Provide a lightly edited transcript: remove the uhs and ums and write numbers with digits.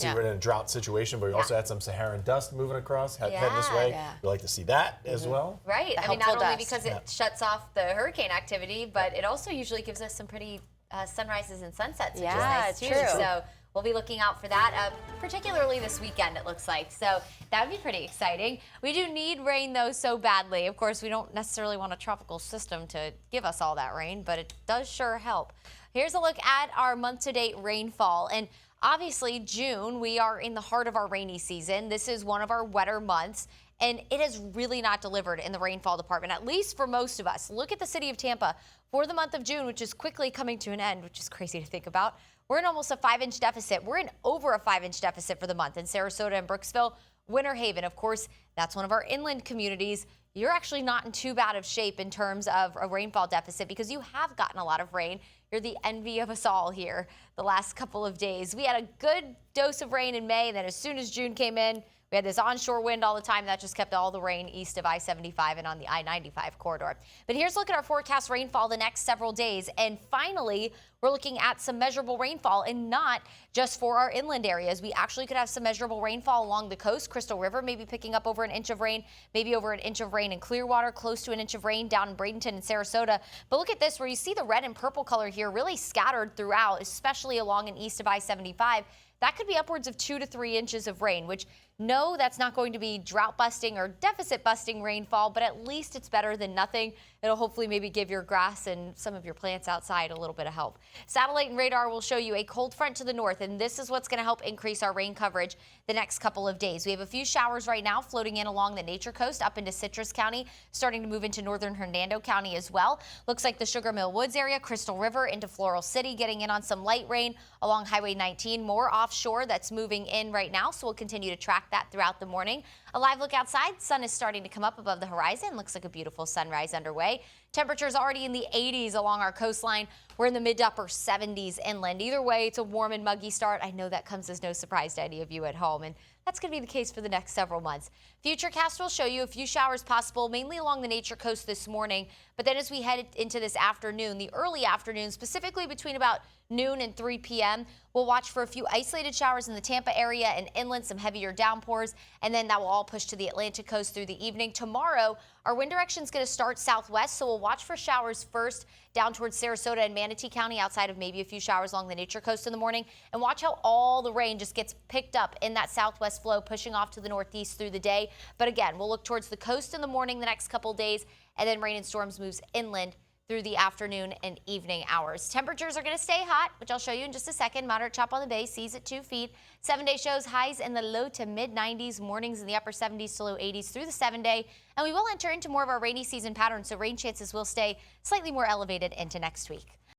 see we're in a drought situation, but we also had some Saharan dust moving across, heading this way. We like to see that as well. Right. The I mean, not only dust. because it shuts off the hurricane activity, but it also usually gives us some pretty sunrises and sunsets, which is nice too. True. So we'll be looking out for that, particularly this weekend, it looks like. So that would be pretty exciting. We do need rain, though, so badly. Of course, we don't necessarily want a tropical system to give us all that rain, but it does sure help. Here's a look at our month-to-date rainfall. And obviously, June, we are in the heart of our rainy season. This is one of our wetter months, and it has really not delivered in the rainfall department, at least for most of us. Look at the city of Tampa for the month of June, which is quickly coming to an end, which is crazy to think about. We're in almost a 5-inch deficit. We're in over a 5-inch deficit for the month in Sarasota and Brooksville. Winter Haven, of course, that's one of our inland communities. You're actually not in too bad of shape in terms of a rainfall deficit because you have gotten a lot of rain. You're the envy of us all here the last couple of days. We had a good dose of rain in May, and then as soon as June came in, we had this onshore wind all the time. That just kept all the rain east of I-75 and on the I-95 corridor. But here's a look at our forecast rainfall the next several days. And finally, we're looking at some measurable rainfall, and not just for our inland areas. We actually could have some measurable rainfall along the coast. Crystal River maybe picking up over an inch of rain, maybe over an inch of rain in Clearwater, close to an inch of rain down in Bradenton and Sarasota. But look at this, where you see the red and purple color here really scattered throughout, especially along and east of I-75. That could be upwards of 2 to 3 inches of rain, which no, that's not going to be drought busting or deficit busting rainfall, but at least it's better than nothing. It'll hopefully maybe give your grass and some of your plants outside a little bit of help. Satellite and radar will show you a cold front to the north, and this is what's going to help increase our rain coverage the next couple of days. We have a few showers right now floating in along the Nature Coast up into Citrus County, starting to move into northern Hernando County as well. Looks like the Sugar Mill Woods area, Crystal River into Floral City, getting in on some light rain along Highway 19. More offshore that's moving in right now, so we'll continue to track that throughout the morning. A live look outside. Sun is starting to come up above the horizon. Looks like a beautiful sunrise underway. Temperatures already in the 80s along our coastline. We're in the mid to upper 70s inland. Either way, it's a warm and muggy start. I know that comes as no surprise to any of you at home, and that's going to be the case for the next several months. Futurecast will show you a few showers possible, mainly along the Nature Coast this morning. But then as we head into this afternoon, the early afternoon, specifically between about noon and 3 p.m., we'll watch for a few isolated showers in the Tampa area and inland, some heavier downpours, and then that will all push to the Atlantic coast through the evening. Tomorrow, our wind direction is going to start southwest, so we'll watch for showers first down towards Sarasota and Manatee County, outside of maybe a few showers along the Nature Coast in the morning. And watch how all the rain just gets picked up in that southwest flow, pushing off to the northeast through the day. But again, we'll look towards the coast in the morning the next couple days, and then rain and storms moves inland through the afternoon and evening hours. Temperatures are going to stay hot, which I'll show you in just a second. Moderate chop on the bay, seas at 2 feet. 7-day shows highs in the low to mid 90s, mornings in the upper 70s to low 80s through the 7-day. And we will enter into more of our rainy season pattern, so rain chances will stay slightly more elevated into next week.